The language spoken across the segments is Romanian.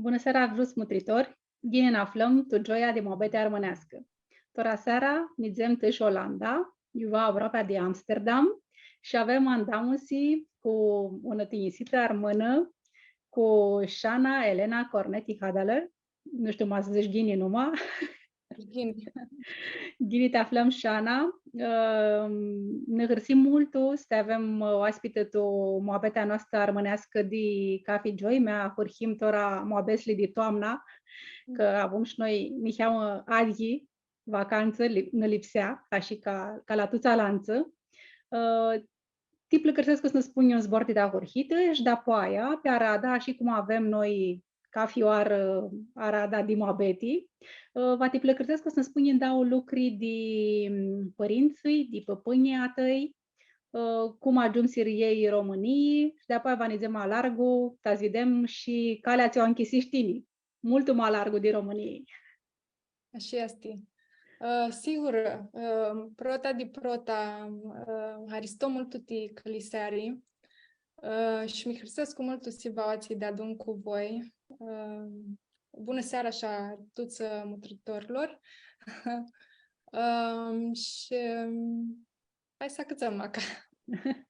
Bună seara, vrus nutritori! Gine aflăm tu joia de mobete armânească. Tora seara nidzem tâși Olanda, iuva aproape de Amsterdam și avem andamusi cu o nătinisită armână cu Shana Elena Corneti Hadaler. Nu știu, mă să zici Ghini numai. Ghini te aflăm, Shana. Ne hârsim multu să avem oaspite tu moabetea noastră armânească de Cafe Joy, mea hârhim tora moabesli de toamna, că avem și noi, mi cheamă Adhi, vacanță, ne lipsea, ca la tuța lanță. Tiplă cărțesc că să ne spun eu zbor de hurhită și de apoaia, pe Arada, și cum avem noi cafioară Arada di moabeti, va tiplă cărțesc că să ne spun eu dau lucruri de părinții, de păpânia tăi, cum ajungi ei României și de apoi va nizem mai largu, ta vedem și calea ți-o închisiștini, mult mai largu de României. Așa este. Sigur, prota di prota, haristom multuti călisari și mi hrisesc multu sivații de adun cu voi. Bună seara așa tuță mutritorilor. Și hai să cățăm aca.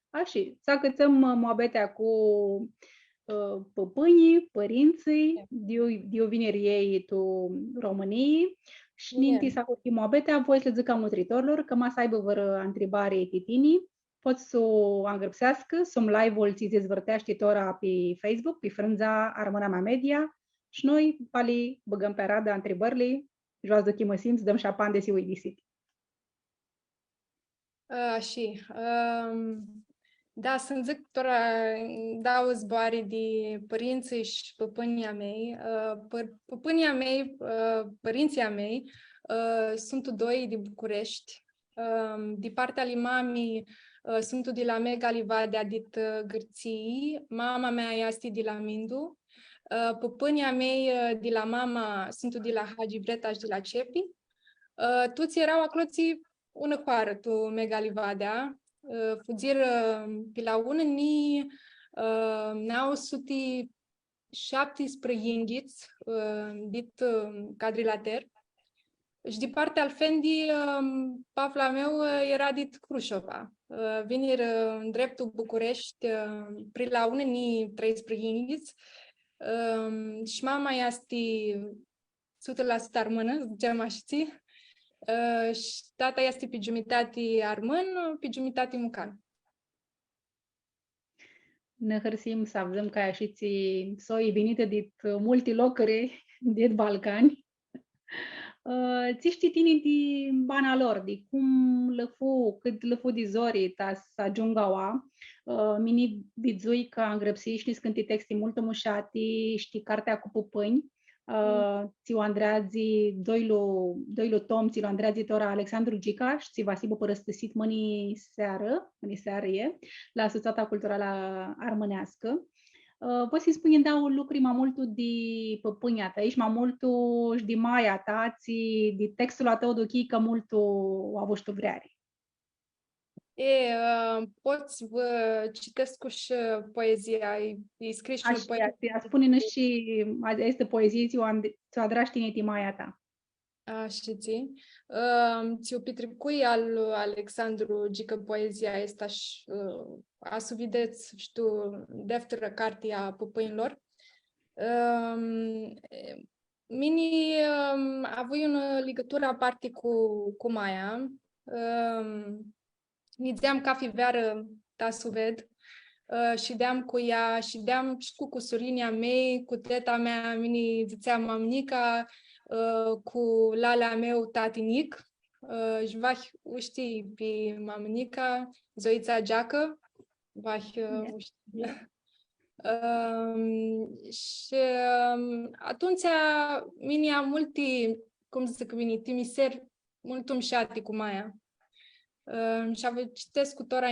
Așa, să cățăm moabetea cu păpânii, părinții, de o vineri ei tu României. Și ninti să acuti moabetea, voi să le zic ca nutritorilor, că ma să aibă vără întrebare titinii, poți să o îngăpsească, să-mi live-ul ți dezvârteaște tora pe Facebook, pe frânza Armâna Mea Media, și noi, pali, băgăm pe rada întrebările, joas de chimă simți, dăm șapan de siui disit. Și, da, să-mi zic tora, dau zboare de părinții și păpânia mei. Păpânia mei, părinții mei, sunt doi de București. De partea lui mami, sunt de la Mega Livadea dit Gârții. Mama mea este de la Mindu. Păpânia mei de la mama sunt de la Hagi Breta și de la Cepi. Toți erau acloții una coară tu Mega Livadea. Fugir pe la una ni n-au suti 17 inghiți dit cadrilater. Și de partea al fendi, pafla meu era dit Crușova. Vinir în dreptul București, pri la una ni 13 inghiți. Și mama este 100% armână, ziceam așa ții. Și tata este pe jumătate armân, pe jumătate mucan. Ne hărsim să avem ca și soi venite din multe locuri din Balcani. Ți știi tine de bana lor, de cum cât lăfu de zori ta să ajungaua, mini bizui ca îngrăpsi și scânti texti mult mușati, știi cartea cu pupâni, ți-o Andreazi, doilu tom, ți-o Andreazi tora Alexandru Gica și ți Vasibu părăstăsit mâni seară e, la Asociația Culturală Armânească. Poți să-i spune, dau lucruri mai mult de păpânia ta, ești mai mult și de maia ta, de textul tău de ochii, că mult o avut tu vreari. Poți vă citesc și poezia, îi scrii și o poezie. Spune-ne și este poezie, ți-o adrași tineti maia ta. Așa ți. Ți-o petrecui al Alexandru Gică poezia asta și a suvideți, știu, defteră cartea păpâinilor. Mini avui o legătură aparte cu Maia. Nideam cafiveară ta suved și deam cu ea și deam și cu surinia mei, cu teta mea, mini ziceam mamnica, cu lalea meu tatinic, și vah uști pe mamnica, Zoița Geacă, vah uști. Și atunci mini am multi, cum zic mini, timiser mult umșati cu Maia. Și citesc cu tora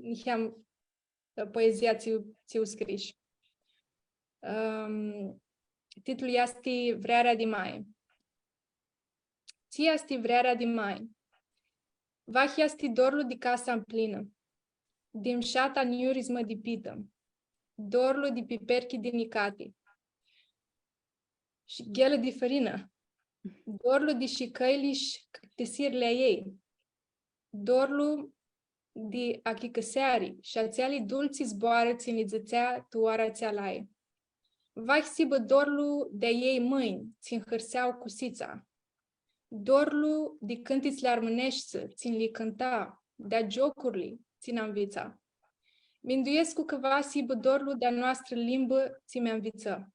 încheam poezia ți-o scriși. Titlul este Vrearea de mai. Ție este vrearea de mai. Vah este dorul de casa în plină. Din șata niurismă de pită. dorlu di piperchi delicati și ghelă di farină, dorlu di șicăiliș tesirle ei, dorlu di achicăseari și ațeali dulci zboară țin lidzățea tuara țea lai. Vai sibă dorlu de ei mâini, țin hârseau cusița. Dorlu di cântiți le armânești, țin li cânta, de-a jocurile, țin învița. Minduiescu că va sibă dorlu de-a noastră limbă, ți mi-a înviță.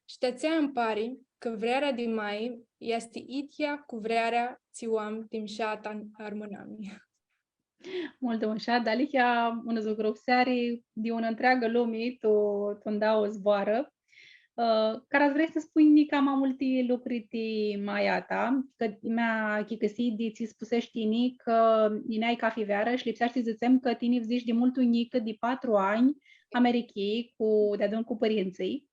Ștățea îmi pari că vrearea din mai este itia cu vrearea ți-oam timșata armânami. Molto mășat, Alicia, una zugrupseari di una întreagă lume, tu îndau o zboară. Care ați vrea să spui nica mai multe lucruri ti maiata, că mi-a chicăsit de ți spusești tini că ineai ca fiveară și lipsești zicem că tini zici de mult unică de 4 ani americii de-adun cu părinții.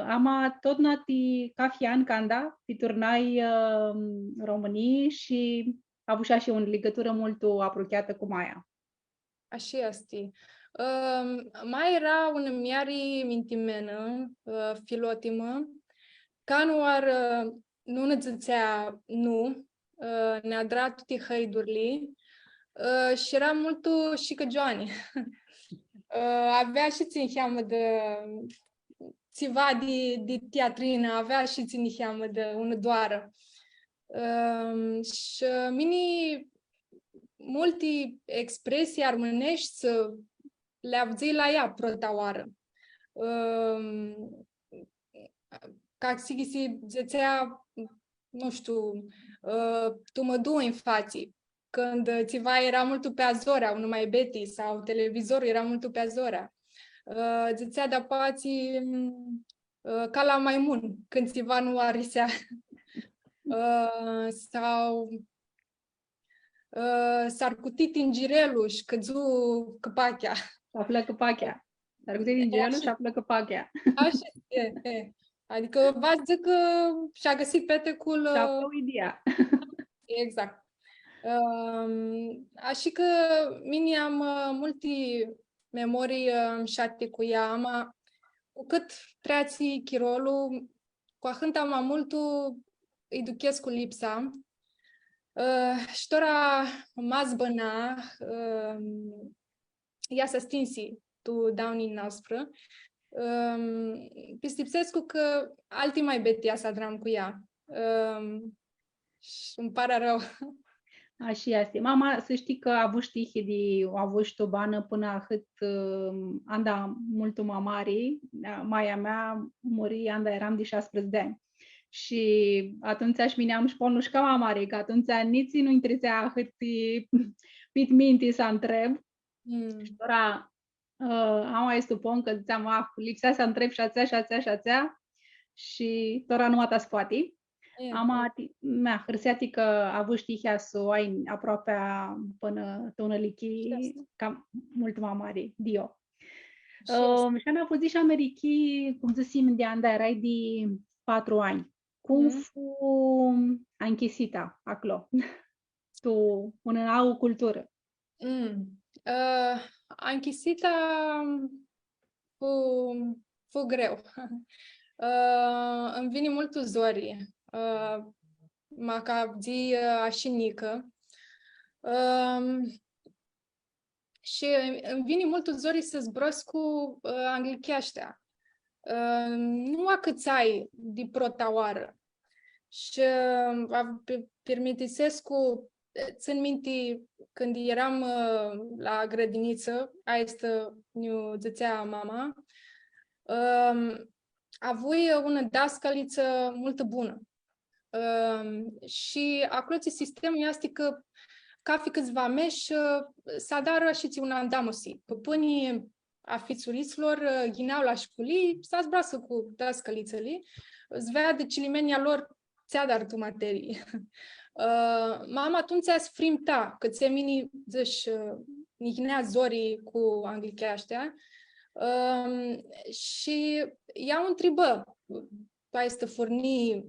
Ama tot nati ca fian canda, ti turnai Românii și a avut și o legătură mult apropiată cu Maia. Așa este. Mai era un miari mintimenă, filotimă, ca nu ar nu ne zicea nu, ne-a drat tuti hăidurile și era mult și că Joani. Avea și țin cheamă de țiva de teatrină, avea și țin cheamă de ună doară. Și mini multe expresii armânești le avzi la ea prota oară. Ca si zicea, nu știu, tu mă du în fații. Când țiva era mult pe Azora, nu mai beti, sau televizorul era mult pe Azora. Zicea de pații ca la maimun, când țiva nu arisea. Sau s-ar cutit în girelul și căzu căpachea. Află căpachea. S-ar cutit în girelul și află căpachea. Așa e. Adică v-ați zic că și-a găsit petecul... Și află ideea. Exact. Așa că mine am multe memorii șate cu ea, ama cu cât treații chirolul, cu ahânt am multul îi duches cu lipsa. Și tora mazbăna ea să stinsi tu dauni noastră. Pistipsescu că alții mai betia să adram cu ea. Și îmi pare rău. Așa este. Mama, să știi că a avut știhi de a avut o bană până cât anda multul mamari. Maia mea muri anda eram de 16 de ani. Și atunci aș mineam și polnuș ca mamari, că atunci nici nu interesea cât pit minti să întreb. Și ora am mai stupon că ziceam, lipsea să întreb și ațea. Și tora nu mă spate. Ama mea hârseati că a avut știhea să o ai aproape până tună lichi cam mult mai mare, dio. Și am fost și americii, cum să simt de anda, erai de 4 ani. Cum fu anchesita acolo? Tu, o cultură. Anchesita fu greu. Îmi vine mult zori. Ma ca zi așinică. Și îmi vine mult zori să zbrăs cu anglicheaștea. Nu a câți ai de protaoară. Și permitisescu, țin minte, când eram la grădiniță, aia ne zicea mama, avui una dascăliță multă bună. Și acolo sistemul este că ca fi câțiva meși s-a dară și ți un andamosi. Păpânii afițuriților ghineau la școlii, s-a zbrasă cu dascălițele, îți vea de cilimenia lor ți-a dar tu materii. Mama atunci a sfrimta, că ți-e mini zăși nihinea zorii cu anglicheaștea. Și ea o întrebă, tu ai să furni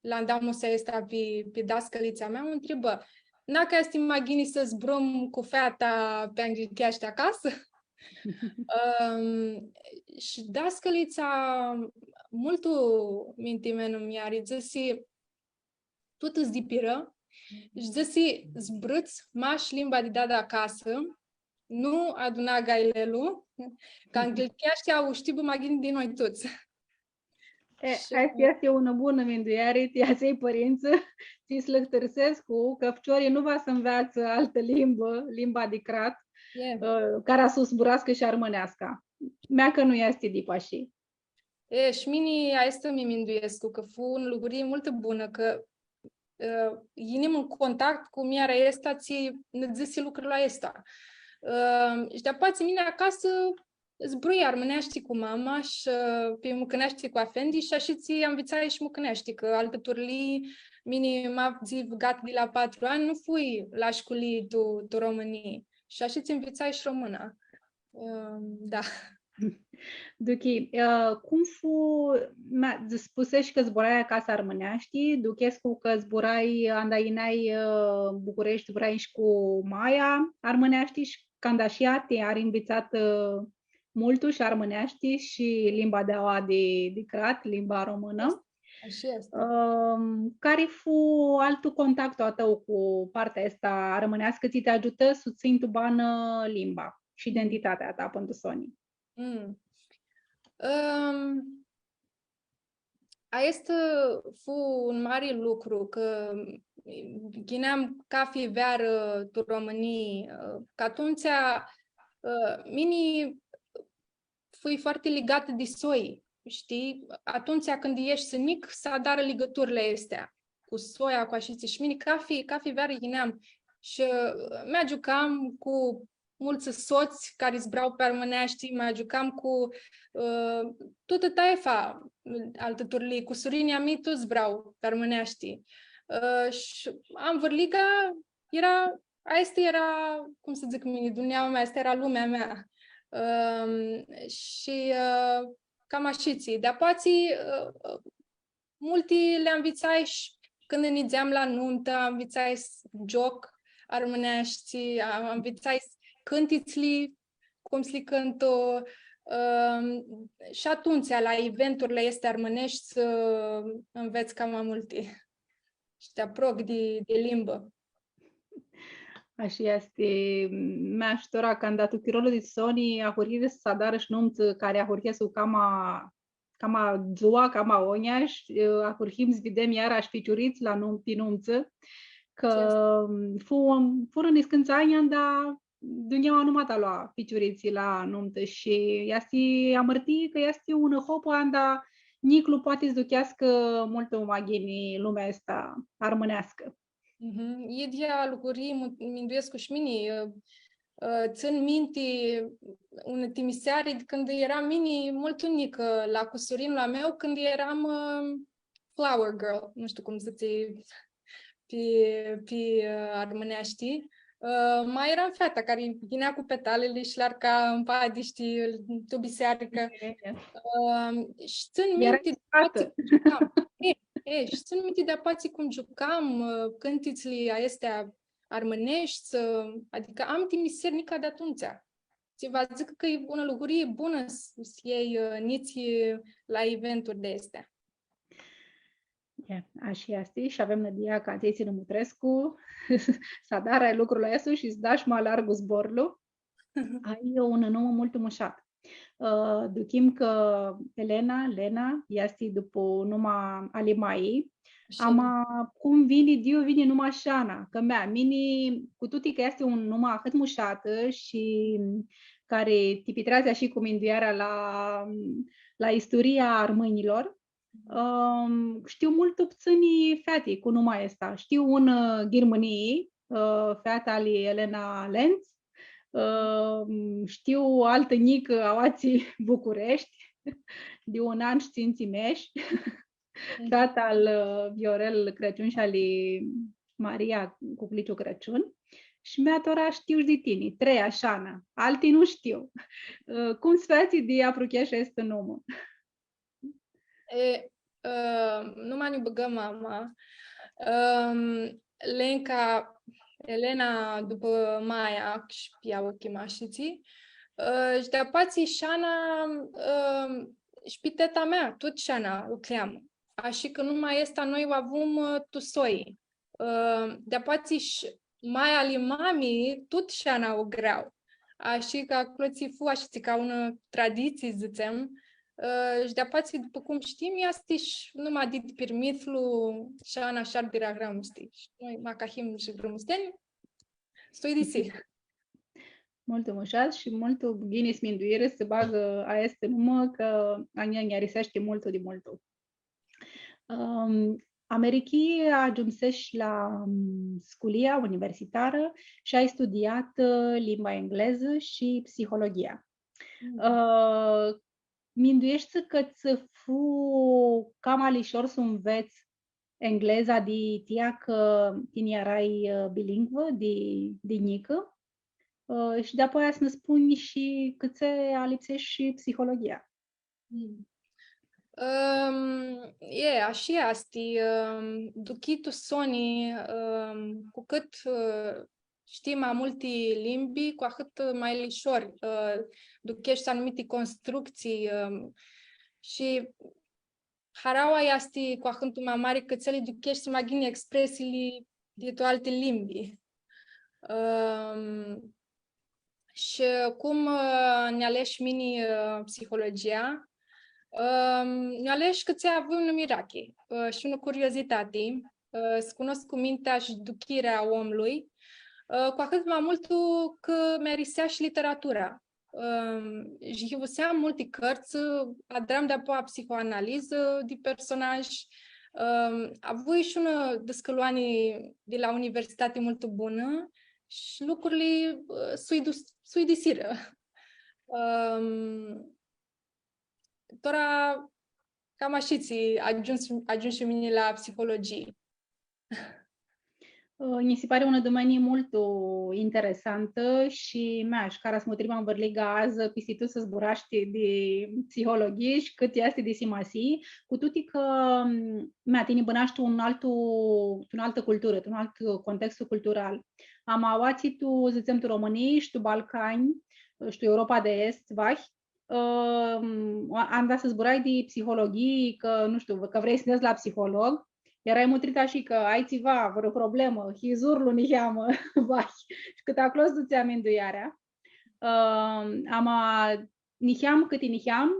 la andamosa asta pe dascălița mea, o întrebă, n-a ca să imagini să zbrum cu fata pe anglicheaște acasă? Și daskalica multu mintimenu mi-ari zisi tută zdipiră, și zisi zbrâț maș limba de dada acasă, nu aduna gailelu, ca angliciaștia o știbă magini din noi toți. Asta este o bună minduiare, ți-ai părință, ți slăhtărsesc cu că fciorii nu va să înveață altă limbă, limba de crat, care să zburească și armânească. Mea că nu este dipa și. Și mini asta mi minduiesc că fu un lucru multă bună, că inim în contact cu miara asta, ți zisi lucrurile astea. Și de-apoi mine acasă zbrui armânești cu mama și pe mucănești cu afendi și așa ți învățai și mucănești, că alcăturile mini m-a zic gata de la 4 ani, nu fui la școlii tu României și așa ți învățai și româna. Da. Duchi, cum fu, spusești că zburai acasă armânești, duchescu că zburai, andaineai București, zburai și cu Maia armânești și când așa te ar învățat multul și armânești și limba de aua de crat, limba română. Așa este. Care fu altul contactul tău cu partea asta armânească, ți te ajută să ții tu bană limba și identitatea ta pentru Sony? Asta fu un mare lucru, că ghineam cafe veară tu Românii, că atunci mini fui foarte legată de soi, știi? Atunci când ești mic, să adară legăturile astea cu soia, cu așa și mini cafe veară ghineam și mea jucam cu mulți soți care zbrau pe armânești, mă jucam cu toată taifa altăturile, cu surinii mei toți zbrau pe armânești. Și am vârliga, asta era, cum să zic mine, dunia mea, asta era lumea mea. Și cam așa. De apații, multe le învățai și când ne ideam la nuntă, învățai joc armânești, învățai cântiți-li, cum se cântă, și atunci la eventurile este armânești să înveți cam mai multe și te apropi de limbă. Așa este. Mi-aș dori când a tuchirolul de Sony a hurrit să dară și numț care a hurrit să cama zua, cama oniaș, a hurrit să vedem iarăși ficiuriți la numță, că fură niscânțania, dar dunia numai ta lua ficiuriții la numtă și este amărti că este un hop anda niclu poate să duchească multă magini lumea asta armânească. Ideea lucrurii minduiesc și mine. Țin minte una timiseară când eram mini mult unică la cusurinul la meu, când eram flower girl, nu știu cum să pe armânești. Mai eram fata care vinea cu petalele și l-arca în padiști, tu biserică. Și țin minte și țin minte de apații cum jucam cântițile astea armânești, adică am timisernica de atunci. Ți vă zic că e bună lucrurie bună să iei niți la eventuri de astea. Așa este și avem Nădia ca Teții Nămutrescu, să adară lucrurile astea și să dași mai largul zborul. Ai un nume mult mușat. Duchim că Lena, este după numai Alimai, cum vine numai Șana, că mini, cu toate că este un nume atât mușată și care tipitrează și cu minduiarea la istoria armânilor, știu mult puțini fete cu numai asta. Știu un Ghirmânii, fata lui Elena Lenz, știu altă nică awații București, de un an științii meși, tata al Viorel Crăciun și al Maria Cucliciu Crăciun. Și mi-a tora știu de tine, 3 așa, alții nu știu. Cum sfăți de aprocheașa este numă? Nu m-a băgă mama. Elena după Maia și piau chemașiții. Și de pații Shana, špiteta mea, tot Shana o kleamă. Așa că nu mai este noi avem tu soi. De pații mai ali mami, tot Shana o greau. Așa că acolo ți fu așa ca una tradiție, zicem. Și de pații, după cum știm, este și numai dit permitlu Shana așa de ragramusti. Noi macahim și grămusteni, stoi de si. Multă mușat și multă Guinness minduire se bagă a este numă că ania risește multă de multă. Americii ajunseși la sculia universitară și ai studiat limba engleză și psihologia. Minduiești că ți fu cam alișor să înveți engleza de tia că tine erai bilingvă de nică și de apoi să ne spuni și cât se alipsești și psihologia. Așa asti. Duchitu Sony, cu cât știi mai multe limbi, cu atât mai lișor. Duchești anumite construcții și haraua este cu atât mai mare că ți le duchești să mai gândi expresiile de alte limbi. Și cum ne aleși mini psihologia, ne aleși că ți-a avut un mirache și o curiozitate, să cunosc cu mintea și duchirea omului, cu atât mai mult că merisea și literatura. Și hivuseam multe cărți, adram de-apoi psihoanaliză de personaj, avui și una descăloane de la universitate mult bună și lucrurile sui de siră. Tora cam așa ți ajuns și mine la psihologie. Mi se pare un domeniu mult interesantă și mi-aș care să mă trebam vărliga azi pisitu să zburaște de psihologie și cât este de simasi, cu toate că mi-a tine bănaști un altă cultură, un alt context cultural. Am auațit tu, zicem, tu România și tu Balcani, și tu Europa de Est, vahi, am dat să zburai de psihologie, că nu știu, că vrei să ne la psiholog, erai mutrita și că ai ceva, vreo problemă, hizurlu niheamă, vai, și cât acolo du-ți aminduiarea. Niheam cât niheam,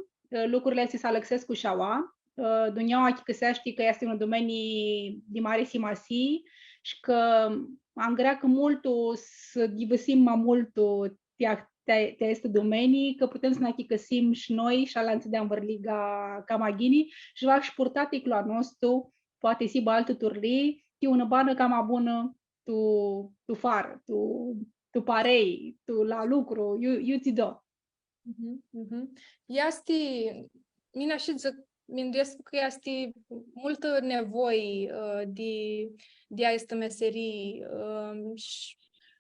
lucrurile se salăxesc cu șaua, Duneaua chicăsești că este un domeniu de mare simasi și că am greacă mult să divăsim mai mult te este domenii, că putem să ne achicăsim și noi și alanți de învărliga camagini și va și purta ticlul nostru poate si altă turli, ti una bană cam bună, tu fară, tu parei, tu la lucru, eu ți do. Este, mine așa mindesc că este multă nevoie de a este meserii și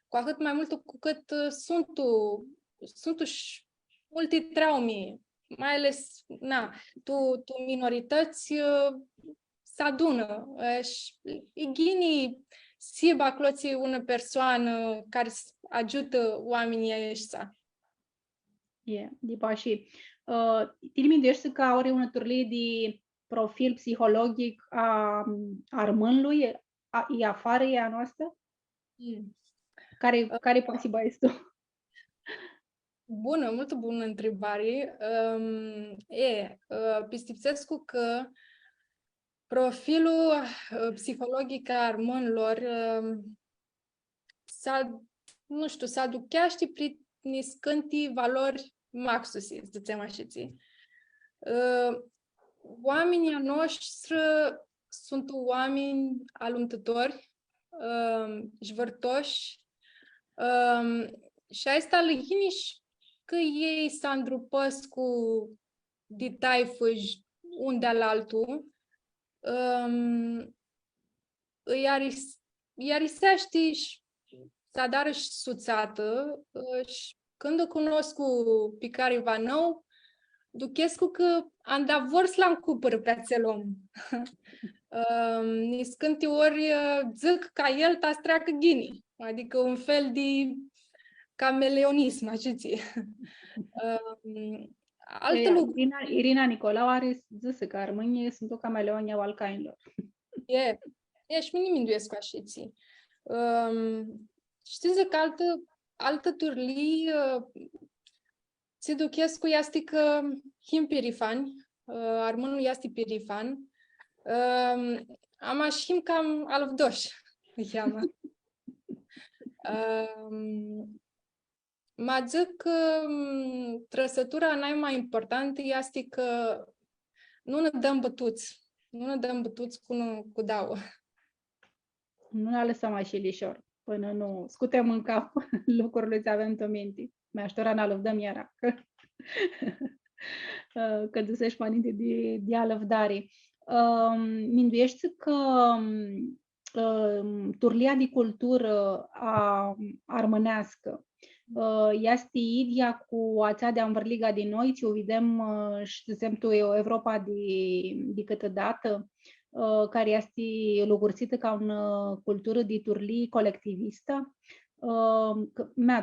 cu atât mai mult cu cât sunt și multe traume, mai ales tu minorități se adună și ghini siba cloții una persoană care ajută oamenii ăștia. După și tine mindești că are un turlie de profil psihologic a armânului, e afară, e a noastră? Care posibil este? Bună, mult bună întrebare. Pistipsescu că profilul psihologic al armânilor s-a ducheaște prin scânti valori maxusi, zicem așa ții. Oamenii noștri sunt oameni alunțători, jvărtoși, și asta lăginiși că ei s-a îndrupăs cu ditaifăși unde al altul, îi arisește și s-a dară și suțată și când o cunosc cu picare vanău, duchescu că am dat vors la încupăr pe acel om. Niscânti ori zic ca el ta streacă ghini, adică un fel de cameleonism, așa zi. Alte lucruri. Irina Nicolau are zis că armânii sunt o cameleonie a balcanilor. Și mine minduiesc așa zi. Știți că altă turli se duchesc este că him perifani, armânul este perifan, am așim cam alvdoș, îi cheamă. Mă zic că trăsătura mai importantă este că nu ne dăm bătuți. Nu ne dăm bătuți cu două. Nu ne lăsăm așa lișor, până nu scutem în cap lucrurile ce avem în minte. Mi-aș n-a lăvdăm iara. Că dusești măninte de alăvdare. Minduiești că turlia de cultură armânească este idia cu ațea de învârliga de noi, ce o vedem și, de exemplu, Europa de câteodată, care este logurțită ca o cultură de turlii colectivistă.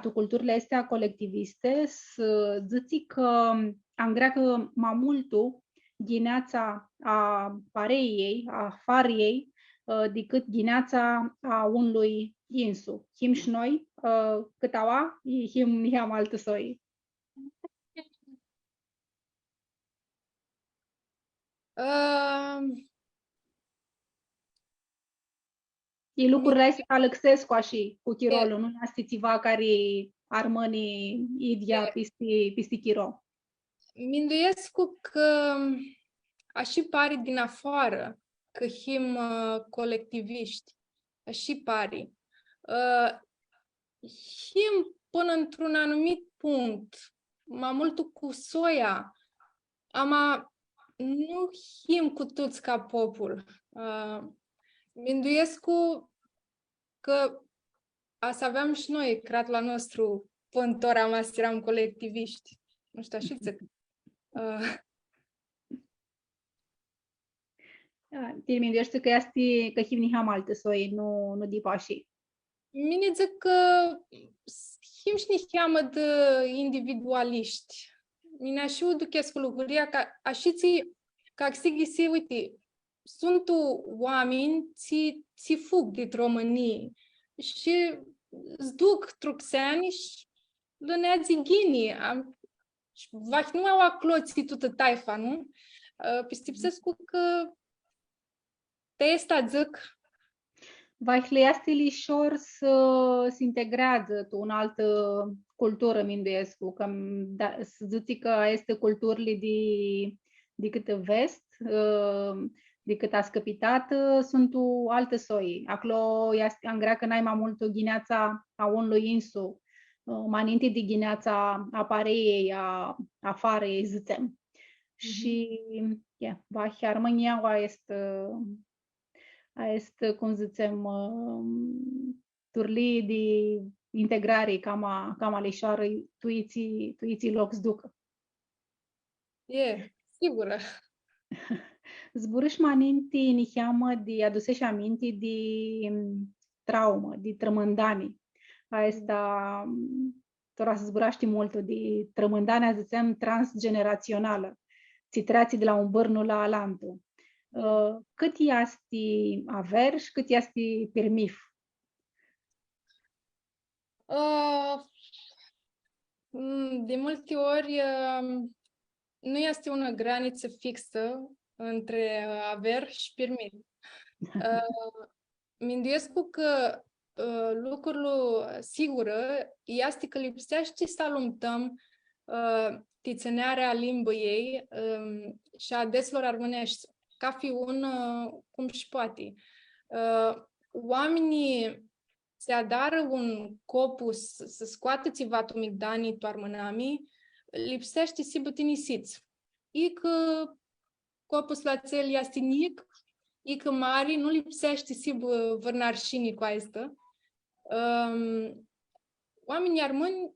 Tu culturile astea colectiviste să zici că am greacă mai multul ghineața a pareiei, a fariei, decât ghineața a unui insu. Him și noi, câtaua, him am altă soi. E lucrurile astea ca Lăxescu și cu Chirolul, nu este ceva care armănii idia pisti Chiro. Minduiescu că așa pare din afară că him colectiviști, așa pare. Him până într-un anumit punct, mai mult cu soia, nu him cu toți ca popul. Minduiescu că să aveam și noi, crat la nostru, pântora mas eram colectiviști. Nu știu, așa zic. Te minduiești că este că him niham alte soi, nu dipași. Mine zic că him și ni cheamă de individualiști. Mine așa o duchesc cu lucruria ca așa ca să uite, sunt oameni ți fug de România și îți duc truxeani și lăneați ghini. Vach nu au acloții toată taifa, nu? Pistipsescu că te este zic. Vach le este lișor să se integrează cu o altă cultură, minduiescu, că să zici că este culturile de câte vest, decât a scăpitat, sunt o altă soi. Acolo în greacă n-ai mai mult o ghineața a unui insu, maninte de ghineața a pareiei, a farei, zicem. Și, Vach Armânia este, cum zicem, turlii de integrare cam alișoară, tuiții loc zducă. Sigură. Zburâși maninte ni cheamă de aduseși aminte de traumă, de trămândani. Asta, tora să zburaști mult de trămândania, zicem, transgenerațională. Ți de la un bărnu la alantul. Cât este aver și cât este permif? De multe ori nu este o graniță fixă între aver și permif. Minduiescu că lucrul sigură este că lipsește să alumtăm tițănearea limbă ei și a deselor armânești, ca fi cum și poate. Oamenii se adară un copus să scoată țivatul migdanii toarmânami, lipsește si butinisiți. E că copus la țel este nic, e că mari, nu lipsește si vărnarșinii cu asta. Oamenii armâni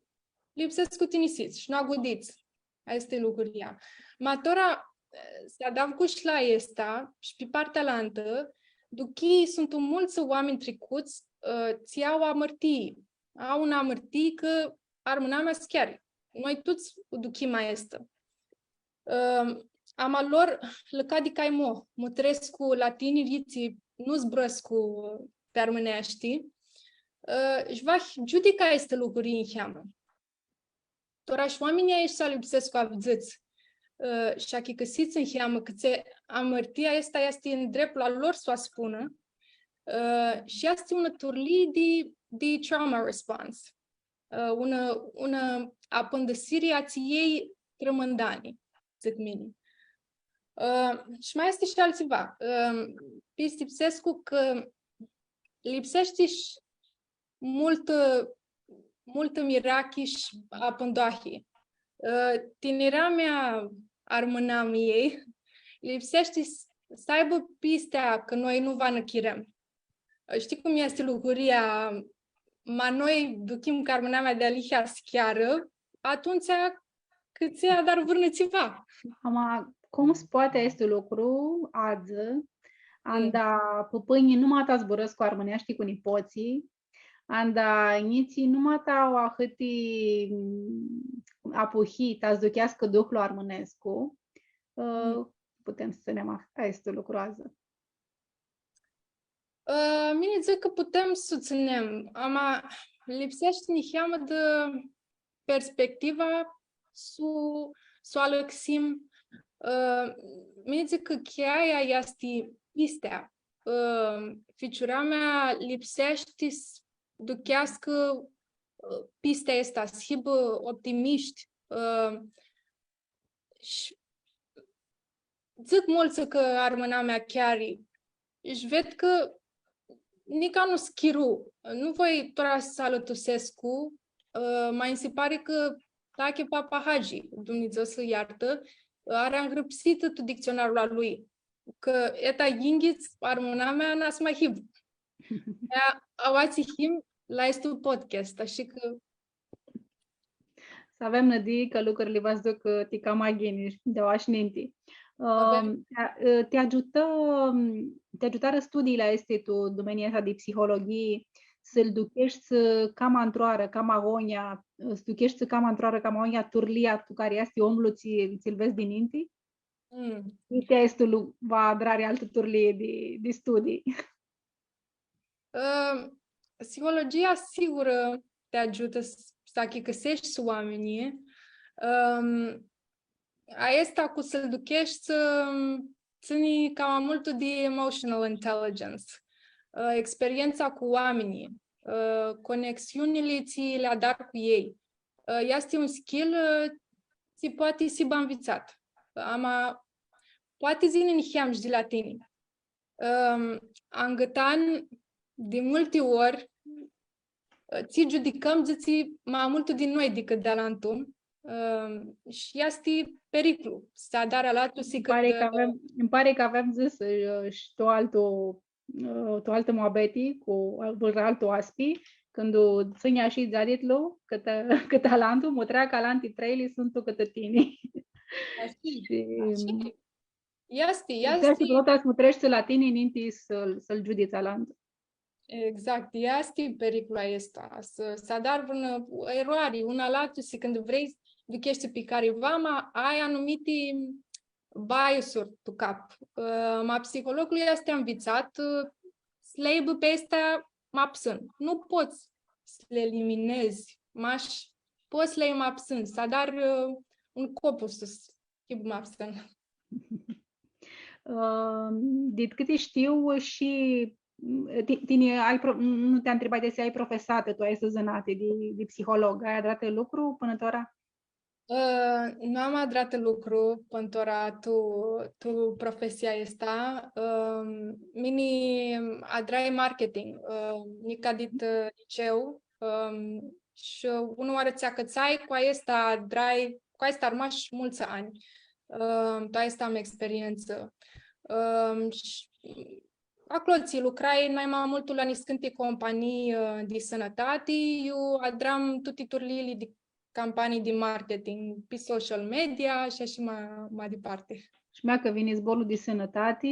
lipsesc cu tinisiți și nu agudiți. Asta e lucruria. Matora se adaugă și la asta și pe partea lantă, duchii sunt mulți oameni trecuți ți au amărtii. Au un amărtii că armânamea scary. Noi toți duchim asta. Am lor lăcadi ca mo, mutrescu latini riți, nu zbrăscu pe armânești. Jvah judica este lucruri în cheamă. Toraș oamenii aici să lipsesc avzăți. Și achi căsiți în cheamă că amărtia asta este în dreptul al lor să o spună. Și este una turli de trauma response. Una apândăsire a ei trămândanii, zic mine. Și mai este și altceva. Lipsescu că lipsește și multă mirachi și apândoahi. Tinerea mea armânam ei, lipsește să aibă pistea că noi nu vă năchirăm. Știi cum este lucruria? Ma noi ducim că armâna mea de alihea schiară, atunci câția dar vârnățiva. Ama, cum se poate este lucru azi, anda păpâinii nu mata zburăsc cu armânești cu nipoții, anda iniții nu mata o ahăti apuhi, ta zduchească duhul armânescu, putem să spunem este lucru azi. Mine zic că putem să ținem, ama lipsește niheamă de perspectiva să alăxim. Mine zic că cheia este pistea. Ficiura mea lipsește să duchească pistea asta, să hibă optimiști. Și zic mulți că armâna mea chiar își ved că nica nu schiru. Nu voi tora să alătusescu, mai se pare că Tache Papa Hagi, Dumnezeu să iartă, are îngrăpsit tot dicționarul la lui. Că eta inghiți armâna mea n-as mai hib. Awați him la este un podcast, așa că să avem nădii că lucrurile vă duc tica mai geni de oașninti. Te ajutară studiile este tu domenia asta de psihologie să-l duchești cam antroară, cam agonia, să duchești cam antroară, cam agonia turlia tu care este omul ți-l vezi din inti? Te este va adrare altă turlie de studii. Psihologia sigură te ajută să achicăsești oamenii. Asta cu să-l duchești să ține cam mult de emotional intelligence. Experiența cu oamenii, conexiunile ți le adar cu ei. Este un skill ți poate si învățat. Poate zine niheam și de la tine. Am gătan de multe ori ți judicăm zi mai mult din noi decât de la antum. Și este pericol. Să adare alături îmi pare că avem zis și tu altă moabeti cu altul aspi când ținea și zaritlu că talentul mutrea calanti treili sunt tu câtă tine. Este tot ați mutrești la tine înainte să-l judiți talentul. Exact, este pericolul ăsta. Să adar vreun eroare, una la altul, când vrei duchește pe careva, ai anumite bias-uri pe cap. Ma psihologul este învățat să le aibă pe astea mapsân. Nu poți să le eliminezi, poți să le iei mapsân, să dar un copus să schimbi mapsân. De câte știu și tine nu te-am întrebat de să ai profesată, tu ai săzânate de psiholog. Ai adrat lucru până tora? Nu am adrat lucru până tora tu profesia asta. Mini adrai marketing. Nica dit liceu. Și unul arățea că ți-ai cu asta adrai, cu asta armași mulți ani. Tu asta am experiență. Acolo ți lucrai mai mult la niscânte companii de sănătate, eu adram toate turile de campanii de marketing pe social media și așa mai departe. Și mea că vine zborul de sănătate,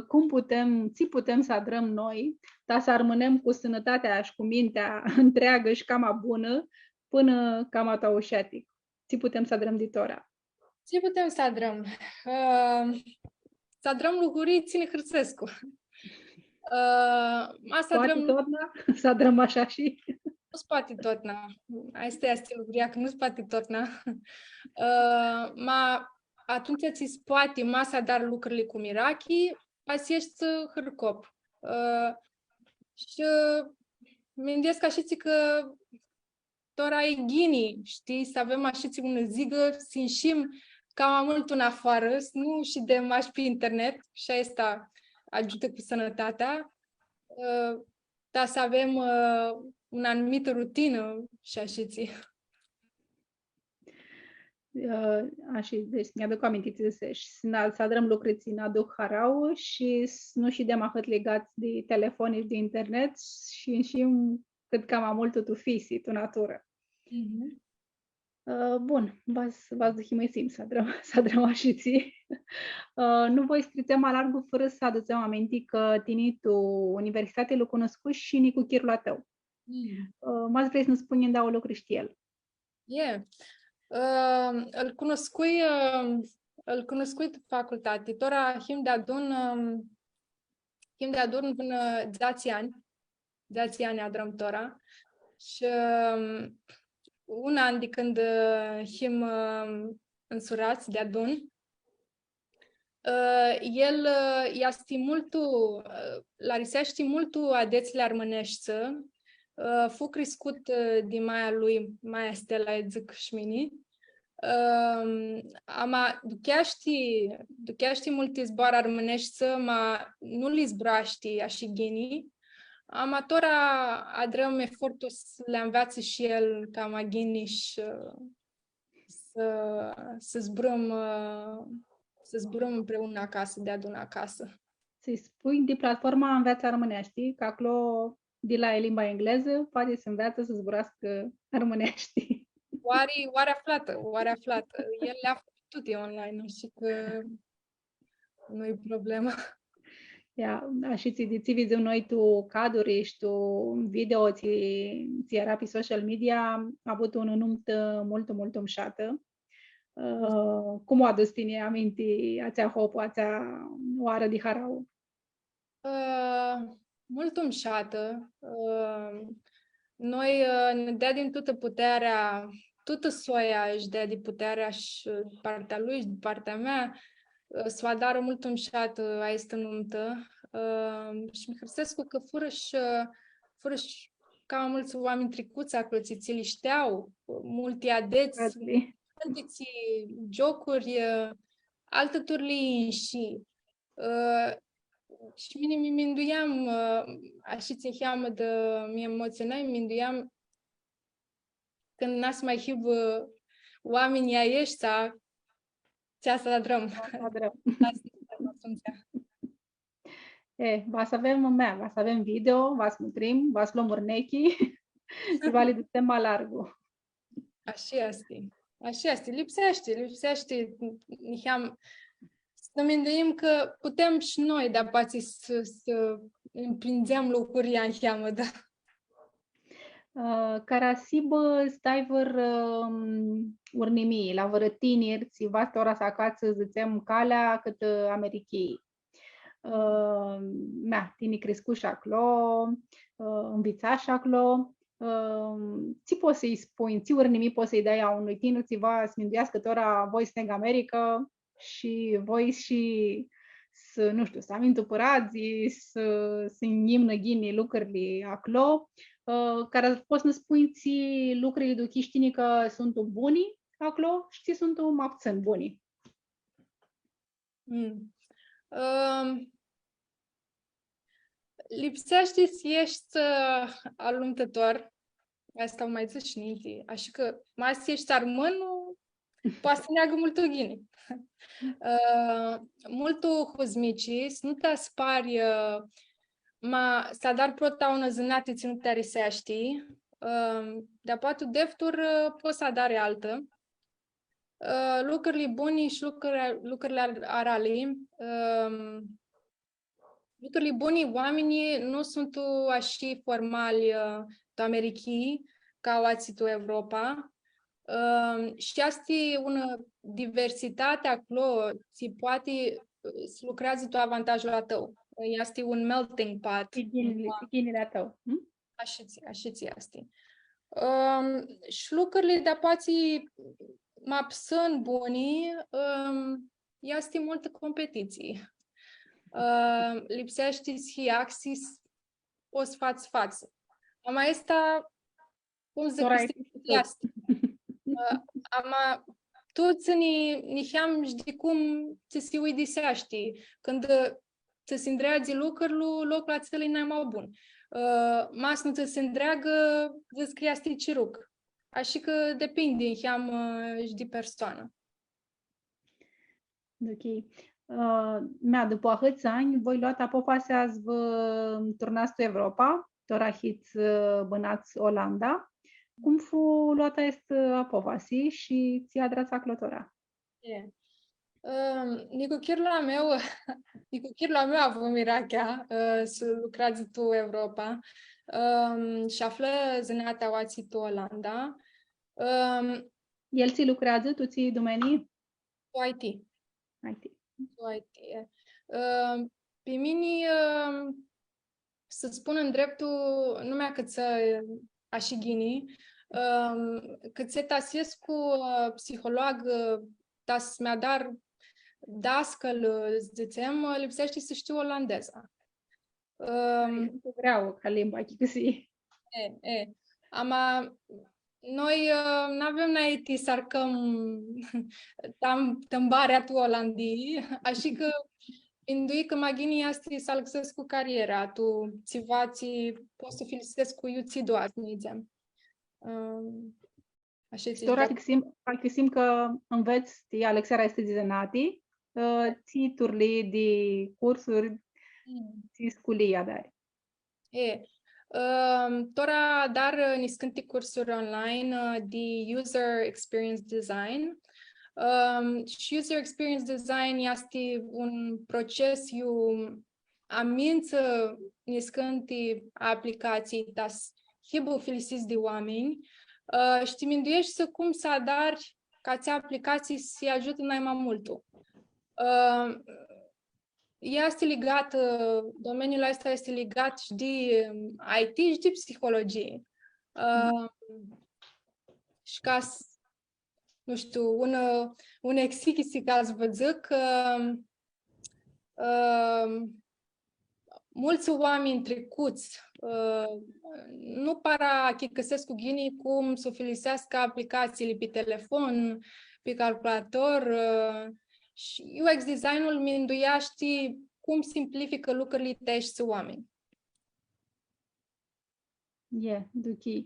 cum putem să adrăm noi, dar să rămânem cu sănătatea și cu mintea întreagă și cam bună, până cam ataușatic. Ți putem să adrăm ditora. Ce putem să adrăm? Să adrăm lucruri ține Hârțescu. Asta Poate adrăm tot, da? Să adrăm așa și... nu spate tot, na. Asta este lucruria, că nu spate tot, na. Atunci ți spate masa dar lucrurile cu mirachi, asi ești hârcop. Și mi-ndesc așa că tora e ghini, știi, să avem așa ună zigă, să înșim cam mult în afară, nu și de maș pe internet, și asta ajută cu sănătatea, dar să avem un anumită rutină și așa ți. Așa, deci mi-aduc amintiți de să adrăm lucruri în aduc harau și nu și de mahăt legați de telefon și de internet și cât cam mult tu fisi, tu natură. Mm-hmm. Bun, vas duhimăsim să adrăm așa ții. Nu voi strițăm alargul fără să aducem aminti că tini tu universitate l-o cunoscut și ni cu chirul la tău. M-ați vrei să nu spune da o lucru știe el. Yeah. Îl cunoscui în facultate. Tora him de adun până dați ani adrăm tora. Și un an de când him însurați de adun, el i-a stimultul, la risești multul adețile armânești, fu crescut din maia lui, Maia Stella e zic șmini. Ama ducheaști multe zboare armânești, ma nu li zbraști așa ghini. Amatora adrăm efortul să le învețe și el ca maghini și să zburăm împreună acasă, de adun acasă. Să-i spui de platforma Înveață Armânești, că acolo de la limba engleză poate să înveață să zburească armânești. Oare aflată. El le-a făcut online și că nu e problemă. Și ți viziu noi tu caduri și tu video ți era pe social media, a avut un numt mult umșată. Cum o adus tine aminti ația hopu, ația oară de harau? Mult umșată. Noi ne dea din toată puterea, toată soia își dea de puterea și partea lui și de partea mea. Svadară mult umșată a este nuntă. Și mi hârsescu că fără și cam mulți oameni tricuți acolo, ți li șteau, multi adeți, jocuri, altă turli și și mine mi-minduiam, așa ți cheamă de mi emoționai, mi-minduiam când n-as mai hib oamenii aiești, ți-a să adrăm. Va să avem video, va să mutrim, va să luăm urnechi și va le ducem mai largul. Așa este. Lipsește. Să minduim că putem și noi, dar poate să împrindeam lucruri în cheamă, da. Carasibă stai urnimii, la vără tineri, ți va ora să acață zicem calea cât Americii. Tini crescut și acolo, învița și acolo. Ți poți să-i spui, ți urnimii poți să-i dai a unui tiner, ți va sminduiască tora voi să America și voi și să, nu știu, să amintu părații, să înnimnă ghini lucrurile acolo, care poți să spui ți lucrurile de chiștini că sunt buni acolo și ți sunt mai puțin buni. Lipsește să ești alunțător, asta mai zic și nici, așa că mai să ești armânul, poate să neagă multul ghini. Multul huzmici, să nu te aspari, ma să dar prota una zânate ți nu te risești, dar poate deftur poți să adare altă. Lucrurile buni și lucrurile arale. Lucrurile buni, oamenii nu sunt așa formali de americii, ca oații tu Europa. Și asta e una diversitate acolo, ți poate să lucrează tu avantajul la tău. Este un melting pot. Ghinirea tău. Așa ți asta. Și lucrurile de poate mai sunt buni, este multă competiție. Lipsește și axis o să față. Ama asta, cum zic, este. Ama toți ne ham și de cum ți se uidisește. Când ți se îndreagă lucrurile, locul acela e mai bun. Mas nu ți se îndreagă, îți creați ciruc. Așa că depinde ham și de persoană. Ok. Mea, după atâți ani, voi luat apopaseaz vă turnați tu Europa, torahiți bănați Olanda. Cum fu luata este apovasi și ți-a drața clotora? Nico kirla meu a avut mirachea să lucrați tu Europa și află zâneata oații tu Olanda. El ți lucrează, tu ți domenii? IT. Pe mine, să spun în dreptul, numai cât să așa ghini, cât se tasiesc cu psiholog, tas mi-a dar dascăl, zicem, lipsește să știu olandeza. Vreau ca limba chicăsi. Noi nu avem naiti să arcăm tămbarea tu olandii, așa că indui că magini este să alăsesc cu cariera, tu țivații, poți să felicitezi cu iuții doar, nu zicem. Stora sim că înveți ti Alexera este dizenati, ți turli de cursuri, ți sculia dar. Tora dar niscânti cursuri online de User Experience Design. Și User Experience Design este un proces amință niscânti aplicații tas hibu feliciți de oameni și te minduiești să cum să adari ca ți aplicații să-i ajute mai multul. Este legat, domeniul ăsta este legat și de IT și de psihologie. Și ca nu știu, un exercițiu ca să vă zic, mulți oameni trecuți nu para că găsesc cu ghinii cum să folosească aplicațiile pe telefon, pe calculator, și UX design-ul mi înduiește cum simplifică lucrurile tești oameni. Duchi.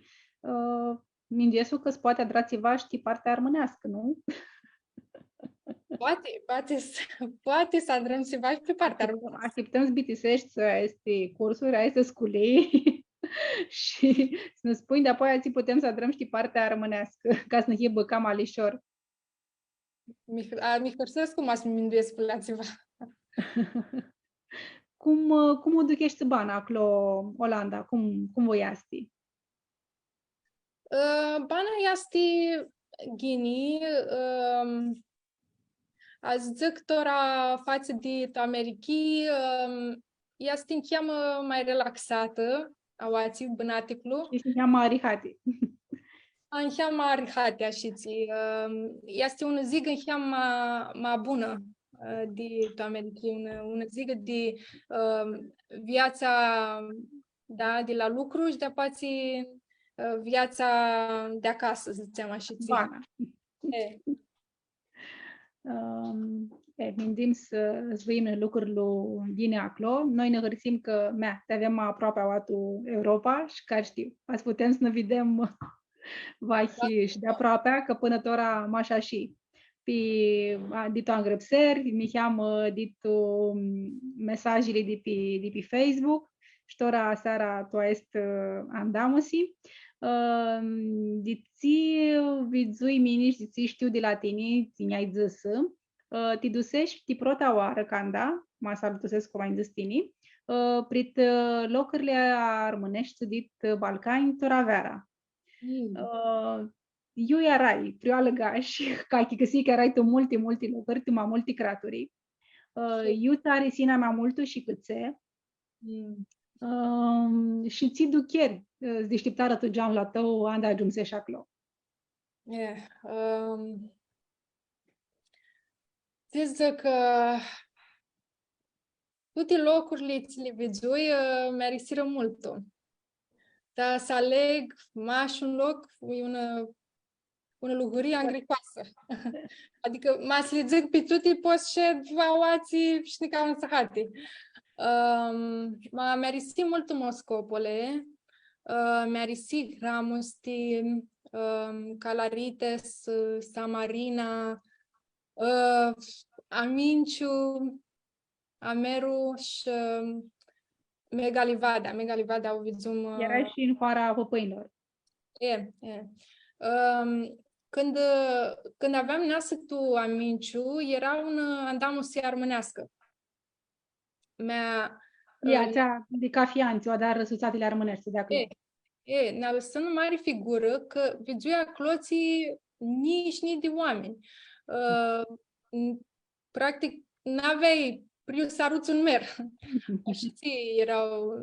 Mindesul că poate atrațiva și partea armânească, nu? Poate să adrăm ceva și pe partea armânească. Așteptăm să bitisești să este cursuri, ai să sculei și să ne spui, de apoi ați putem să adrăm și partea armânească, ca să ne fie cam alișor. Mi hărsesc cum ați minduiesc la ceva. Cum o ducești bana acolo, Olanda? Cum voi asti? Bana este ghini, azi zic tora față de Americii, este în cheamă mai relaxată, awați bănaticlu. Și în cheamă arihati. În cheamă arihati, așa-ți. Este un zig în cheamă mai bună de Americii, un zig de viața, da, de la lucru și de apați viața de acasă, zicem așa-ți. Bana. Mindim să zvăim lucrurile bine acolo. Noi ne hărțim că te avem aproape atu Europa și care știu, ați putem să ne vedem vahi și de aproape, că până tora mașa și. Dito îngrăpseri, mi cheamă dito mesajele de pe Facebook și tora seara tu este andamosi. Diți vizui miniști, diți știu de la tine, ține-ai zis, ti dusești ti prota oară canda, ma salutusesc cum ai zis tine, prit locurile armânești dit Balcani, tora vera. Io erai prioalagaš, kajti si erai tu multi locuri, tu ma multi craturi. Io tare sina ma multu și câțe. Și ți ducheri, deșteptarea tu geam la tău, anda ajunse și acolo. Zic că tutti locurile ți le vizui merisiră multo. Dar să aleg maș un loc, e una lugurie angricoasă. Adică m-ați le zic pe tutti poți și vauații și nica în sahati. Ma merisi mult Moscopole, merisi Gramosti, Calarites, Samarina, Aminciu, Ameru și Megalivada au vizum. Era și în Hoara Păpăinilor. Când aveam nasătul Aminciu, era andam o să armânească. Ea de cafianți, o dar răsuțatele armânești de acolo. Ne-a lăsat o mare figură că vizuia cloții nici de oameni. Practic, n-aveai priu saruț un mer. Și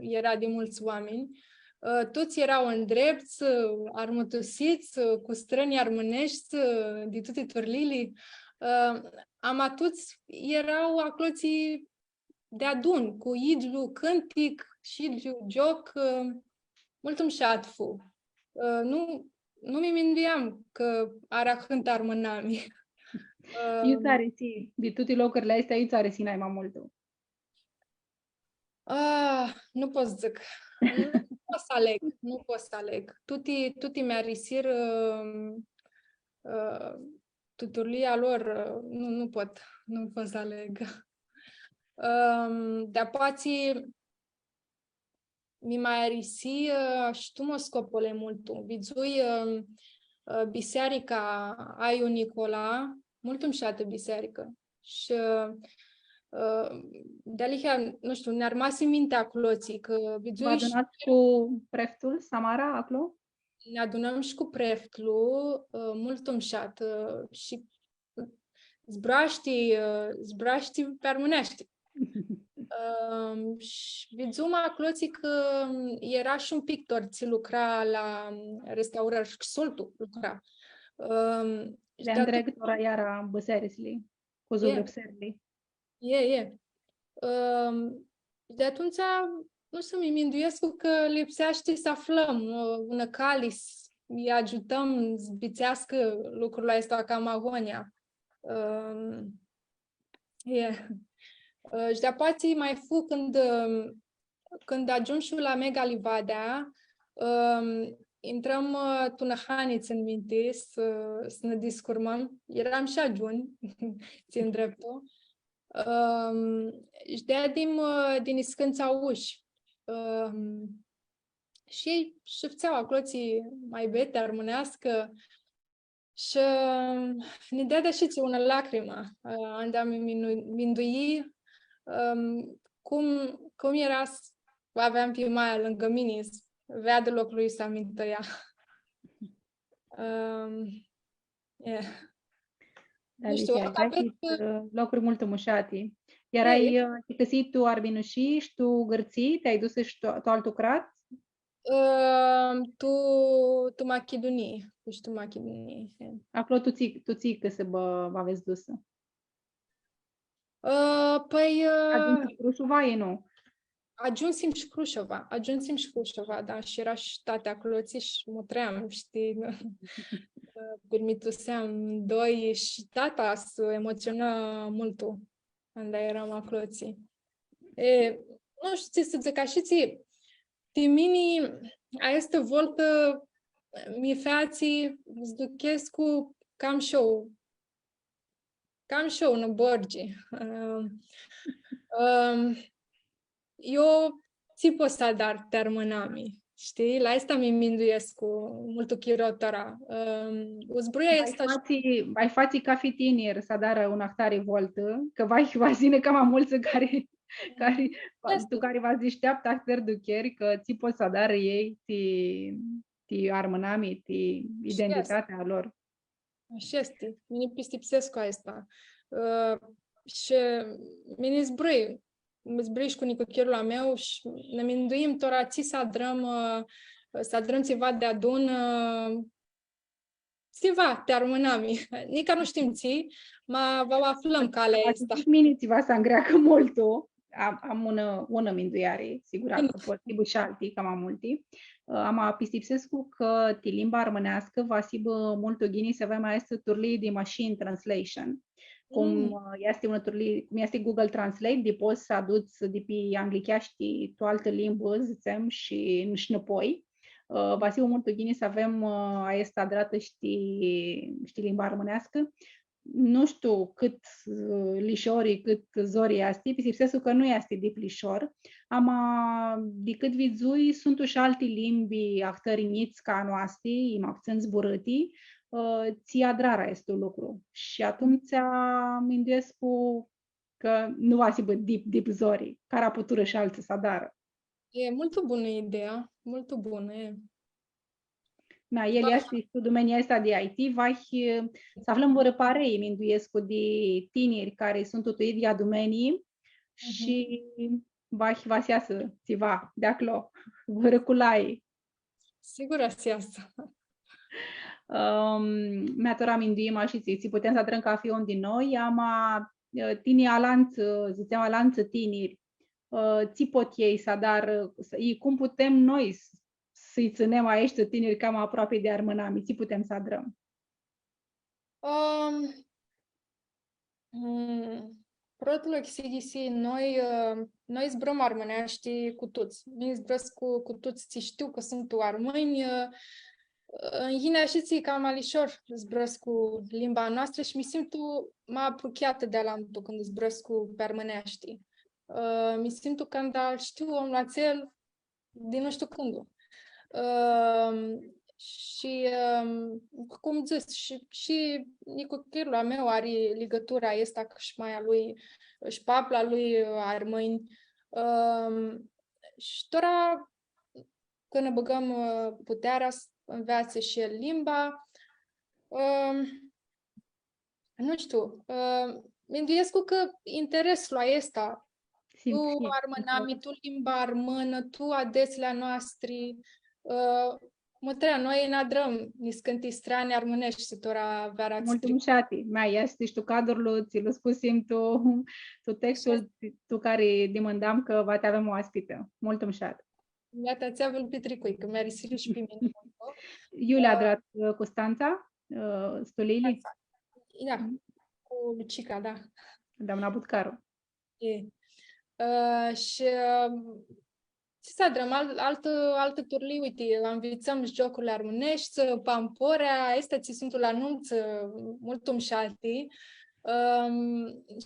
era de mulți oameni. Toți erau îndrepți, armătusiți, cu străni armânești, de toate turlili. Amatuți erau acloții de adun, cu idlu cântic și idlu joc, multum șatfu. Nu mi minduiam că ara cânt armânami. Eu țare si, de toate locurile astea, eu țare si n-ai mai multul. Nu pot să zic. Nu pot să aleg. Tutti mi-arisir tuturlia lor. Nu pot să aleg. De-a poate mi mai arisi și tu Moscopole multul. Vizui biserica Aiu Nicola, multum șată biserică. Și de-alică, nu știu, ne-a rămas în minte acloții, că vă adunați cu preftul Samara acolo? Ne adunăm și cu preftul, multum șată și zbraști pe armânești. Și vizuma cloții că era și un pictor, ți lucra la restaurări și soltul lucra. De întreg tora iara băserisli, cu zubre pserli. De atunci nu să-mi minduiesc că lipsește să aflăm una calis, îi ajutăm zbițească lucrurile astea ca magonia. Și de poate mai fu când ajungi la Megalivadea, intrăm tunahaniți în minte să ne discurmăm. Eram și ajuni, țin dreptul. Și de-aia din iscânța uși. Și ei șefțeau acloții mai bete, armânească. Și ne dea și una lacrimă. Andam mindui cum era să aveam pe Maia lângă mine, să vadă locul să amintăia. Nu știu, ai locuri mult mușati. Erai găsit tu arbinușii și tu gărții, te-ai dus și tu altul crat? Tu Machedonii. Și tu Machedonii. Acolo tu ții că se aveți dusă. Păi... Ajunsim și Crușova, e nu? Ajunsem și Crușova, da, și era și tata acolo, și mă tream, știi, permituseam doi și tata se emoționa mult când eram acolo. Nu știu ce să zic, și ție, de mine, este voltă, mi fații, zduchescu cam show în borgi. Eu ți pot să dar termânami, știi? La asta mi minduiesc cu multul chirotora. Uzbruia este așa. Ai fații ca fi tineri să dară un ahtare voltă, că va zine cam a mulți care tu care v-ați deșteaptă achter ducheri, că ți poți să dară ei, ti armânami, ti identitatea lor. Așa este. Mine pistipsesc cu asta. Și mine zbrăi cu nicăchirul meu și ne minduim tora ți să adrăm ceva de adun ceva te armânami. Nica nu știm ți, ma vă aflăm calea asta. Mine ți va să îngreacă molto. Am una minduiare, sigurat că posibil și alții, cam multi. Am pistipsescu că ti limba armânească va sibă mult ghini să avem este turli de machine translation. Cum este Google Translate, de poți să aduci de pe anglicești o altă limbă, zicem, și înapoi. Va sibă mult ghini să avem este adrată știi limba armânească. Nu știu cât lișorii, cât zorii asti, pisipsescu că nu este de plișor. De cât vizui, sunt și alte limbi actăriniți ca noastre, im accent zburăti, ți adrara este un lucru. Și atunci aminduiescu că nu va să dip zorii, care a putut și alții să adară. E mult bună ideea, mult bună. Da, el este studiul domeniul ăsta de IT, să aflăm vă parei minduiescu de tineri care sunt tutuit de domenii și va să iasă ceva de acolo, vă răculai. Sigur asta. Mi-a tora minduim și ți putem să adrăm ca fi un din noi, tinii alanță tineri, ți pot ei să dar, cum putem noi să-i ținem aici tineri cam aproape de armânami, ți putem să adrăm? Protul exigisi, noi zbrăm armânești cu toți. Noi zbrăsc cu toți, ți știu că sunt armâni. În Hinea și ții cam alișor zbrăsc cu limba noastră și mi simt mai apropiată de alantul când zbrăsc cu pe armânești. Mi simt când știu omul acel din nu știu când. Și cum zis, și nicochelul meu are legătura asta și mai a lui și papla lui armâni. Și tora când ne băgăm puterea să învețe și el limba, nu știu, mi-nduiesc că interesul ăsta, tu armânami, tu limba armână, tu adesea noastre, noi înadrăm, niscânti strane armânești și tora vera mulțumșati. Mai este și tu cadrul, ți-l spusim tu textul, tu care demandam că va te avem o aspită. Mulțumșat. Iată, ți-a văzut Petricui, că mi-a risipit și pe mine. Iulia Drat Constanța, Stolili? Da, cu Lucica, da. Doamna Butcaru. Și ce să adrăm, altă turli, uite, învățăm jocurile armânești, pamporea, astea ți sunt la anunț, multum și alții.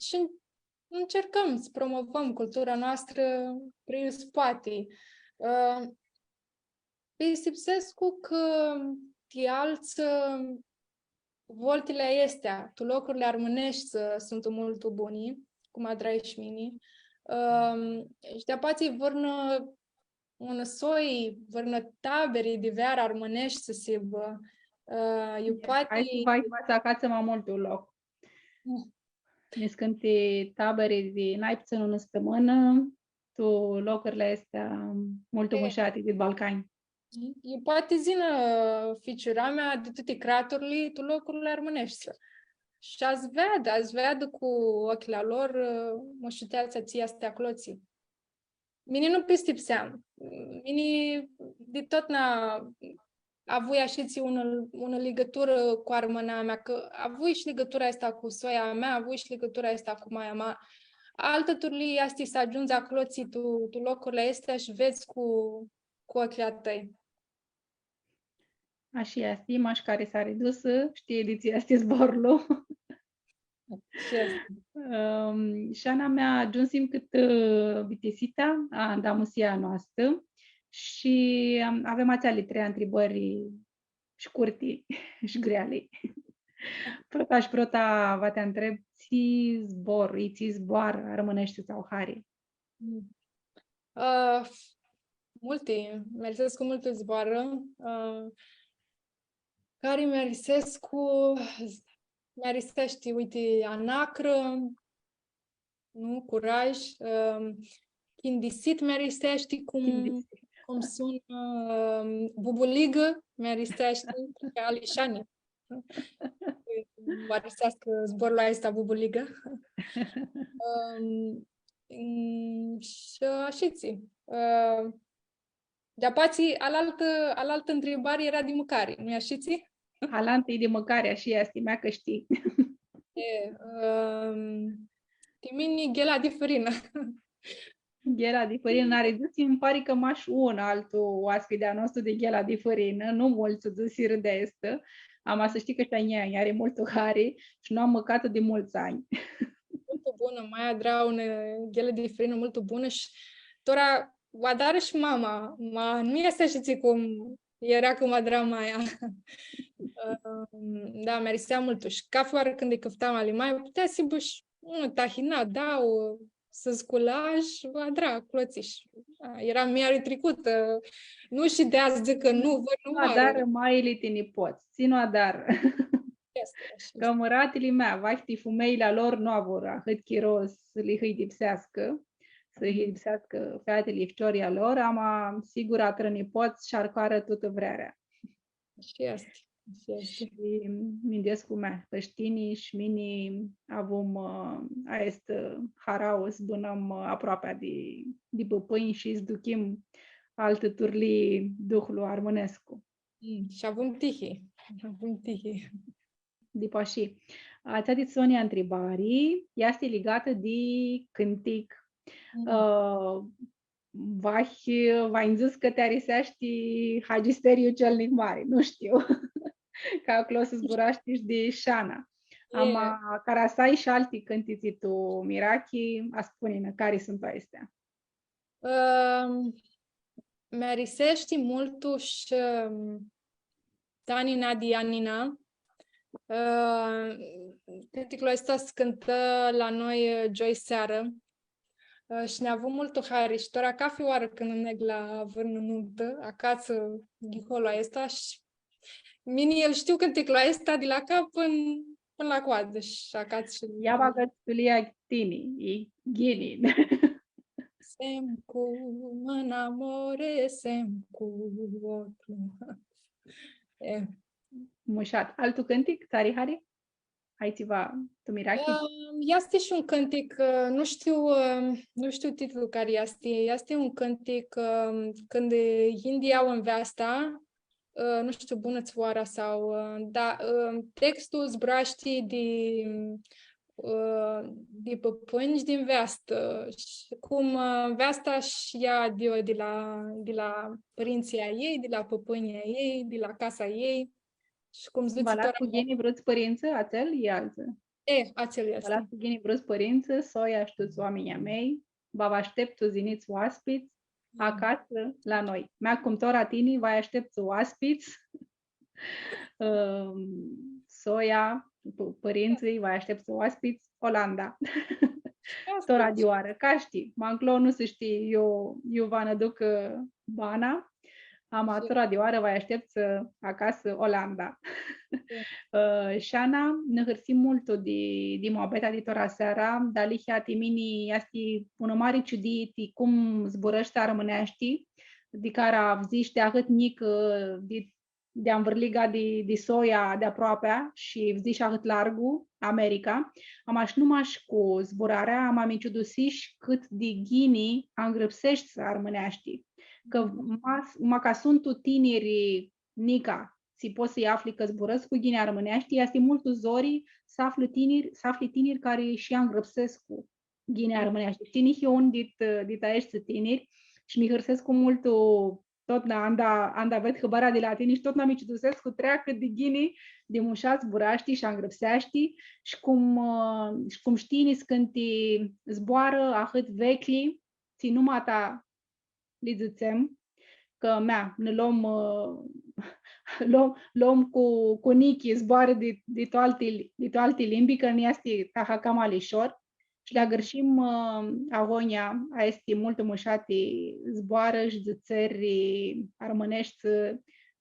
Și încercăm să promovăm cultura noastră prin spate. Pisipsescu că ti alți voltile astea, tu locurile armânești sunt mult buni, cum adrai și mini. Și de apații vârnă un soi, vârnă taberi de veară armânești să se bă. Hai să acasă mai mult un loc. Niscânti tabere de naipță în stămână, tu locurile astea mult mușate de Balcani. Poate zină ficiura mea de toate creaturile, tu locurile armânești. Și azi vedă cu ochii lor moșuteața ție astea cloții. Mine nu pistipseam. Mine de tot n-a avut așa una legătură cu armâna mea, că avui și legătura asta cu soia mea, avui și legătura asta cu maia mea. Altă turli asta să ajungi acolo tu locurile astea și vezi cu ochii tăi. Așa este, imaș care s-a redus, știe ediția asta zborul. Și Ana mea ajunsim cât vitesita, da musia noastră și avem ațeale 3 întrebări scurte și greale. Prota va te întreb, ți zboară, rămânește sau hari? Merisescu multe zboară. Care merisești, uite, Anacră, nu? Curaj. Chindisit merisești, cum sună, Bubuligă merisești, ca Alișani. Merisească zborul ăsta Bubuligă. Și așa-ți. De apații, alaltă întrebare era de mâncare, nu-i așa-ți? Alaltă e de mâncare, și este, mea că știi. Timini ghela de fărină. Ghela de fărină n-are dus, îmi pare că m-aș altul oaspidea nostru de ghela de fărină, nu mulți dus râdea este. Am să știi că ăștia are mult hare și nu am măcat de mulți ani. Mult bună, mai adra una ghelă de fărină mult bună și tora Vadar și mama, nu este așa cum era cum adra Maia. Da, merisea mult. Și cafeoară când îi căftam ali mai, putea să buși tahina, da, să sculaj, adra, cloțiș. Era miară trecută. Nu și de azi zic că nu, văd nu mare. Adar mai litini poți, ținu adar. Că măratele mea, vachti fumeile lor nu avura, hât chiros li hâi dipsească. Să-i lipsească fetele ficioria lor, am sigur atrăni poți și arcoară toată vrerea. Și este. Și mindesc cu mea, păștinii și mini avem aest haraos, bunăm aproape de păpâini și îți ducim alte turli duhlu armânescu. Și avem tihi. De pași. Ați adit Sonia întrebării, este legată de cântic. V-ai zis că te arisești hagisteriu celnic mare, nu știu. Ca acolo să zburaști de Șana. Ama carasai și alții cântiți tu mirachi, a spune care sunt astea. Mi-arisești multu și Tanina Dianina. Cânticul ăsta se cântă la noi joi seară. Și ne avut multă hari și tora ca fioară când neg la vârnă nuntă, acasă, ghicolo ăsta și mini el știu cânticul ăsta de la cap până la coadă și acasă și... Ia bagă tulia tini, e ghini. Sem cu înamore, sem cu otru. Mușat. Altul cântic, tari hari? Ai ceva, tu mirachi? Este și un cântic, nu știu titlul care este. Este un cântic când indii au în asta, nu știu, bună-ți oara sau, da, textul zbraști de păpânci din veastă. Și cum veasta și ia de la părinții ei, de la păpânii ei, de la casa ei. Și cum zice Balat cu ghenii vrăți părință, ațel e altă. Ațel este. Balat cu ghenii vrăți părință, soia ștuți oamenii mei, vă așteptu ziniți oaspiți, acasă la noi. Mea cum tora tini, vă așteptu oaspiți, soia, părinții, vă așteptu oaspiți, Olanda. Tora dioară, ca știi, manclo nu se știe, eu vă năduc bana, amatora de oară vă aștept acasă Olanda. Șana ne hărsim mult de moabeta de tora seara, dar lihia timini este un mare ciudit cum zburăște rămânești, de care a zici de atât nic de învârliga de soia de aproape și zici atât largu, America. Am aș numai cu zburarea, am amiciudusiș cât de ghini îngrăpsești să rămânești. Că ca sunt tu tineri nica, si poți să-i afli că zburăți cu ghine armânești, este multul zori să afli tineri care și îngrăpsesc cu ghine armânești. Știi, nici eu un dit aești tineri și mi hărsesc cu multul tot anda ved hăbara de la tine și tot n-am icudusesc cu treacă de ghine de mușați zburaști și îngrăpsești și cum știi când te zboară ahât vechli, ți numai ta li zicem că mea, ne luăm cu nichi zboară de toate limbi, că nu este taha cam alișor Și la gărșim Ahonia, a esti multă mușati zboară și zățări armănești,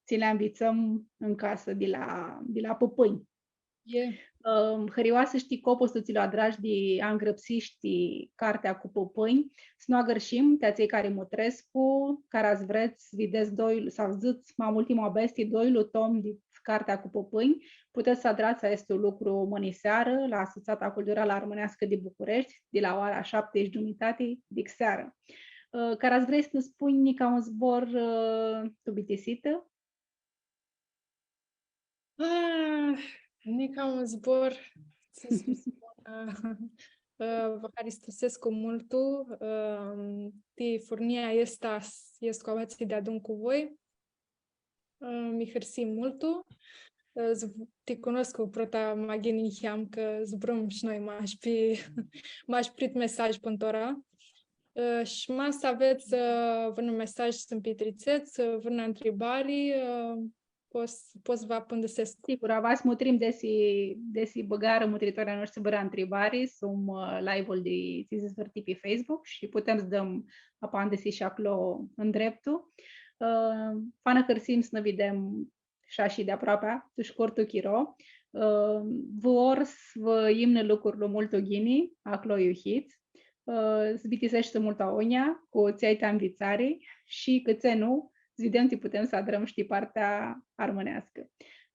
ți le învițăm în casă de la păpâni. Hărioasă știi copos ți la dragi de a îngrăpsiști cartea cu păpâni, să nu agărșim teaței care mutrescu, care ați vreți, vedeți doi sau ziți mai ultima bestii, doi lutom de cartea cu păpâni, puteți să adrați este un lucru mâniseară la Asociația Culturală Armânească de București, de la ora 7:30 de seară. Care ați vrei să ne spui ca un zbor tubitisită? Nica un zbor, să spun, vă haristosesc multu, ti furnia estas cu avații de adun cu voi, mi hărsi multu, te cunosc cu prota mageni hiam că zbrăm și noi m-aș prit mesaj pântora. Și mas aveți vână mesaj să-mi pitrițeți, vână întrebări, poți vă pândăsesc. Sigur, avați mutrim desi băgară mutritoarea noștri băra întrebări, sum live-ul de ți zvârti pe Facebook și putem să dăm apandesi și acolo în dreptul. Fana cărsim să ne vedem și de aproape, tu scurtul chiro. Vă ors, vă imnă lucrurile mult ghini, acolo iuhiți. Zvitisește mult Ahonia, cu ți-ai învițare și câțe nu, vedem ce putem să adrăm și partea armânească.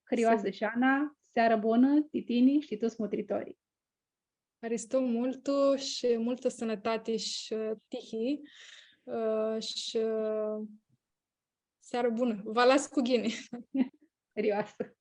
Hărioasă și Ana, seară bună, titini și toți mutritorii. Haristou multu și multă sănătate și tihi și seară bună. Vă las cu ghine. Hărioasă.